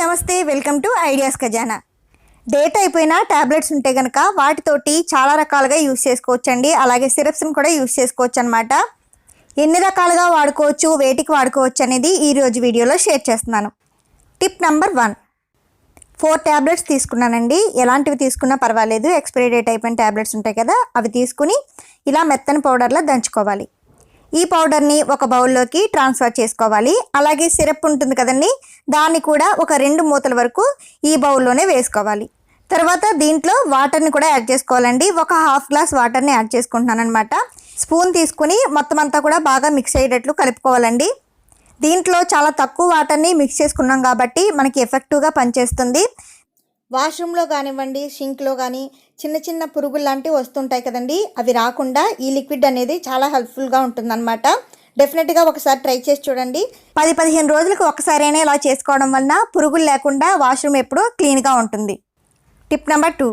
నమస్తే, welcome to ideas ఖజానా. Date అయిపోయిన టాబ్లెట్స్ ఉంటే కనుక వాటితోటి చాలా రకాలుగా యూస్ చేసుకోవచ్చండి. అలాగే సిరప్స్ని కూడా యూస్ చేసుకోవచ్చు అనమాట. ఎన్ని రకాలుగా వాడుకోవచ్చు, వేటికి వాడుకోవచ్చు అనేది ఈరోజు వీడియోలో షేర్ చేస్తున్నాను. టిప్ నెంబర్ 1, 4 ట్యాబ్లెట్స్ తీసుకున్నానండి. ఎలాంటివి తీసుకున్నా పర్వాలేదు, ఎక్స్పైరీ డేట్ అయిపోయిన ట్యాబ్లెట్స్ ఉంటాయి కదా, అవి తీసుకుని ఇలా మెత్తని పౌడర్లా దంచుకోవాలి. ఈ పౌడర్ని ఒక బౌల్లోకి ట్రాన్స్ఫర్ చేసుకోవాలి. అలాగే సిరప్ ఉంటుంది కదండి, దాన్ని కూడా ఒక 2 మూతల వరకు ఈ బౌల్లోనే వేసుకోవాలి. తర్వాత దీంట్లో వాటర్ని కూడా యాడ్ చేసుకోవాలండి. ఒక హాఫ్ గ్లాస్ వాటర్ని యాడ్ చేసుకుంటున్నాను అనమాట. స్పూన్ తీసుకుని మొత్తం అంతా కూడా బాగా మిక్స్ అయ్యేటట్లు కలుపుకోవాలండి. దీంట్లో చాలా తక్కువ వాటర్ని మిక్స్ చేసుకున్నాం కాబట్టి మనకి ఎఫెక్టివ్గా పనిచేస్తుంది. వాష్రూమ్లో కానివ్వండి, షింక్లో కానీ చిన్న చిన్న పురుగులు లాంటివి వస్తుంటాయి కదండి, అవి రాకుండా ఈ లిక్విడ్ అనేది చాలా హెల్ప్ఫుల్గా ఉంటుందన్నమాట. డెఫినెట్గా ఒకసారి ట్రై చేసి చూడండి. 10-15 రోజులకు ఒకసారైనా ఇలా చేసుకోవడం వలన పురుగులు లేకుండా వాష్రూమ్ ఎప్పుడూ క్లీన్గా ఉంటుంది. టిప్ నెంబర్ 2,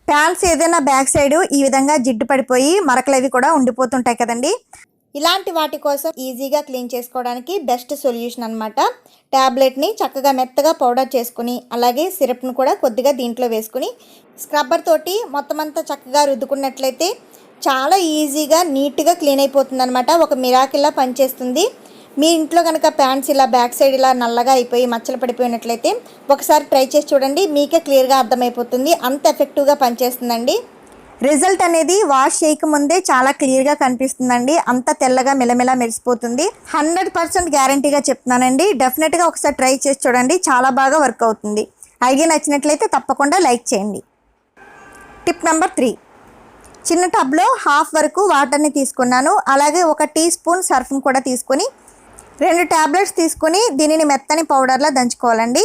ప్యాంట్స్ ఏదైనా బ్యాక్ సైడ్ ఈ విధంగా జిడ్డు పడిపోయి మరకలు అవి కూడా ఉండిపోతుంటాయి కదండి, ఇలాంటి వాటి కోసం ఈజీగా క్లీన్ చేసుకోవడానికి బెస్ట్ సొల్యూషన్ అనమాట. ట్యాబ్లెట్ని చక్కగా మెత్తగా పౌడర్ చేసుకుని అలాగే సిరప్ను కూడా కొద్దిగా దీంట్లో వేసుకుని స్క్రబ్బర్ తోటి మొత్తం అంతా చక్కగా రుద్దుకున్నట్లయితే చాలా ఈజీగా నీట్గా క్లీన్ అయిపోతుంది అనమాట. ఒక మిరాకిల్లా పనిచేస్తుంది. మీ ఇంట్లో కనుక ప్యాంట్స్ ఇలా బ్యాక్ సైడ్ ఇలా నల్లగా అయిపోయి మచ్చలు పడిపోయినట్లయితే ఒకసారి ట్రై చేసి చూడండి, మీకే క్లియర్గా అర్థమైపోతుంది. అంత ఎఫెక్టివ్గా పనిచేస్తుందండి. రిజల్ట్ అనేది వాష్ చేయకముందే చాలా క్లియర్గా కనిపిస్తుందండి. అంత తెల్లగా మెలమెలా మెరిసిపోతుంది. 100% గ్యారంటీగా చెప్తున్నానండి. డెఫినెట్గా ఒకసారి ట్రై చేసి చూడండి, చాలా బాగా వర్క్ అవుతుంది. ఐడియా నచ్చినట్లయితే తప్పకుండా లైక్ చేయండి. టిప్ నెంబర్ 3, చిన్న టబ్లో హాఫ్ వరకు వాటర్ని తీసుకున్నాను. అలాగే 1 టీ స్పూన్ సర్ఫ్ని కూడా తీసుకొని 2 ట్యాబ్లెట్స్ తీసుకొని దీనిని మెత్తని పౌడర్లా దంచుకోవాలండి.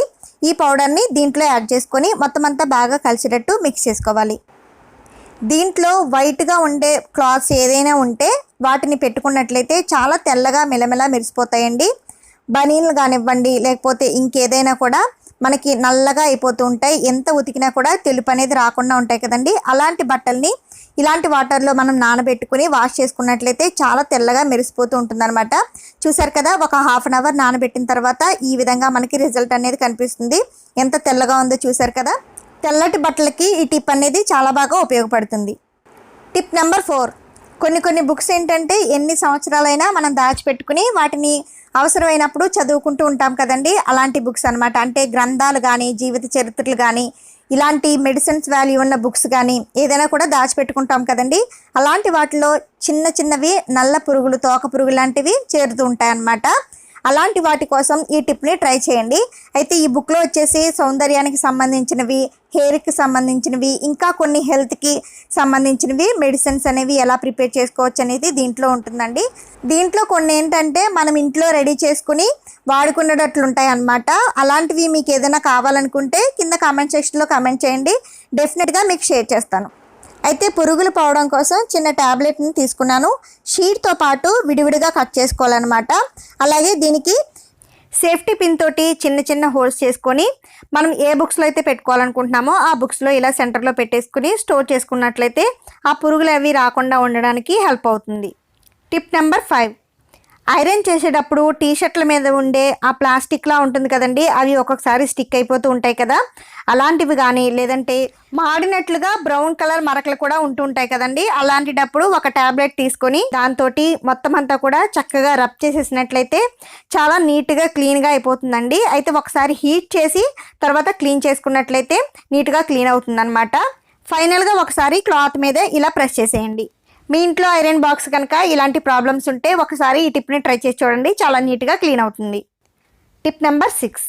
ఈ పౌడర్ని దీంట్లో యాడ్ చేసుకొని మొత్తం అంతా బాగా కలిసేటట్టు మిక్స్ చేసుకోవాలి. దీంట్లో వైట్గా ఉండే క్లాత్స్ ఏదైనా ఉంటే వాటిని పెట్టుకున్నట్లయితే చాలా తెల్లగా మెలమెలా మెరిసిపోతాయండి. బనీన్లు కానివ్వండి, లేకపోతే ఇంకేదైనా కూడా మనకి నల్లగా అయిపోతూ ఉంటాయి. ఎంత ఉతికినా కూడా తెలుపు అనేది రాకుండా ఉంటాయి కదండి, అలాంటి బట్టల్ని ఇలాంటి వాటర్లో మనం నానబెట్టుకుని వాష్ చేసుకున్నట్లయితే చాలా తెల్లగా మెరిసిపోతూ ఉంటుందన్నమాట. చూసారు కదా, ఒక హాఫ్ అన్ అవర్ నానబెట్టిన తర్వాత ఈ విధంగా మనకి రిజల్ట్ అనేది కనిపిస్తుంది. ఎంత తెల్లగా ఉందో చూసారు కదా. తెల్లటి బట్టలకి ఈ టిప్ అనేది చాలా బాగా ఉపయోగపడుతుంది. టిప్ నెంబర్ 4, కొన్ని బుక్స్ ఏంటంటే ఎన్ని సంవత్సరాలైనా మనం దాచిపెట్టుకుని వాటిని అవసరమైనప్పుడు చదువుకుంటూ ఉంటాం కదండి, అలాంటి బుక్స్ అనమాట. అంటే గ్రంథాలు కానీ, జీవిత చరిత్రలు కానీ, ఇలాంటి మెడిసిన్స్ వాల్యూ ఉన్న బుక్స్ కానీ ఏదైనా కూడా దాచిపెట్టుకుంటాం కదండి, అలాంటి వాటిలో చిన్నవి నల్ల పురుగులు, తోక పురుగులు లాంటివి చేరుతూ ఉంటాయి అన్నమాట. అలాంటి వాటి కోసం ఈ టిప్ని ట్రై చేయండి. అయితే ఈ బుక్లో వచ్చేసి సౌందర్యానికి సంబంధించినవి, హెయిర్కి సంబంధించినవి, ఇంకా కొన్ని హెల్త్కి సంబంధించినవి మెడిసిన్స్ అనేవి ఎలా ప్రిపేర్ చేసుకోవచ్చు అనేది దీంట్లో ఉంటుందండి. దీంట్లో కొన్ని ఏంటంటే మనం ఇంట్లో రెడీ చేసుకుని వాడుకునేటట్లు ఉంటాయి అన్నమాట. అలాంటివి మీకు ఏదైనా కావాలనుకుంటే కింద కామెంట్ సెక్షన్లో కామెంట్ చేయండి, డెఫినెట్గా మీకు షేర్ చేస్తాను. అయితే పురుగులు పోవడం కోసం చిన్న ట్యాబ్లెట్ని తీసుకున్నాను. షీట్తో పాటు విడివిడిగా కట్ చేసుకోవాలన్నమాట. అలాగే దీనికి సేఫ్టీ పిన్ తోటి చిన్న హోల్స్ చేసుకొని మనం ఏ బుక్స్లో అయితే పెట్టుకోవాలనుకుంటున్నామో ఆ బుక్స్లో ఇలా సెంటర్లో పెట్టేసుకుని స్టోర్ చేసుకున్నట్లయితే ఆ పురుగులు అవి రాకుండా ఉండడానికి హెల్ప్ అవుతుంది. టిప్ నెంబర్ 5, ఐరన్ చేసేటప్పుడు టీషర్ట్ల మీద ఉండే ఆ ప్లాస్టిక్లా ఉంటుంది కదండి, అవి ఒక్కొక్కసారి స్టిక్ అయిపోతూ ఉంటాయి కదా, అలాంటివి కానీ లేదంటే మాడినట్లుగా బ్రౌన్ కలర్ మరకలు కూడా ఉంటుంటాయి కదండి, అలాంటిటప్పుడు ఒక ట్యాబ్లెట్ తీసుకొని దాంతో మొత్తం అంతా కూడా చక్కగా రబ్ చేసేసినట్లయితే చాలా నీట్గా క్లీన్గా అయిపోతుందండి. అయితే ఒకసారి హీట్ చేసి తర్వాత క్లీన్ చేసుకున్నట్లయితే నీట్గా క్లీన్ అవుతుందన్నమాట. ఫైనల్గా ఒకసారి క్లాత్ మీద ఇలా ప్రెస్ చేసేయండి. మీ ఇంట్లో ఐరన్ బాక్స్ కనుక ఇలాంటి ప్రాబ్లమ్స్ ఉంటే ఒకసారి ఈ టిప్ని ట్రై చేసి చూడండి, చాలా నీట్గా క్లీన్ అవుతుంది. టిప్ నెంబర్ 6,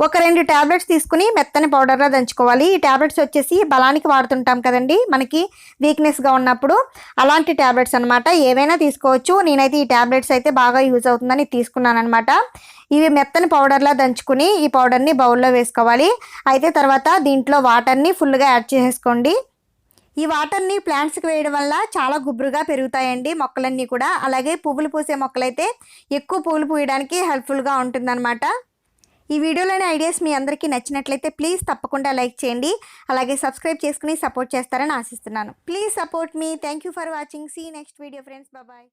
ఒక 2 ట్యాబ్లెట్స్ తీసుకుని మెత్తని పౌడర్గా దంచుకోవాలి. ఈ ట్యాబ్లెట్స్ వచ్చేసి బలానికి వాడుతుంటాం కదండి, మనకి వీక్నెస్గా ఉన్నప్పుడు, అలాంటి ట్యాబ్లెట్స్ అనమాట. ఏవైనా తీసుకోవచ్చు. నేనైతే ఈ ట్యాబ్లెట్స్ అయితే బాగా యూజ్ అవుతుందని తీసుకున్నాను అనమాట. ఇవి మెత్తని పౌడర్లా దంచుకుని ఈ పౌడర్ని బౌల్లో వేసుకోవాలి. అయితే తర్వాత దీంట్లో వాటర్ని ఫుల్గా యాడ్ చేసేసుకోండి. ఈ వాటర్ని ప్లాంట్స్కి వేయడం వల్ల చాలా గుబురుగా పెరుగుతాయండి మొక్కలన్నీ కూడా. అలాగే పువ్వులు పూసే మొక్కలైతే ఎక్కువ పువ్వులు పూయడానికి హెల్ప్ఫుల్గా ఉంటుందన్నమాట. ఈ వీడియోలోని ఐడియాస్ మీ అందరికీ నచ్చినట్లయితే ప్లీజ్ తప్పకుండా లైక్ చేయండి. అలాగే సబ్స్క్రైబ్ చేసుకుని సపోర్ట్ చేస్తారని ఆశిస్తున్నాను. Please support me. Thank you for watching. See next video friends. Bye.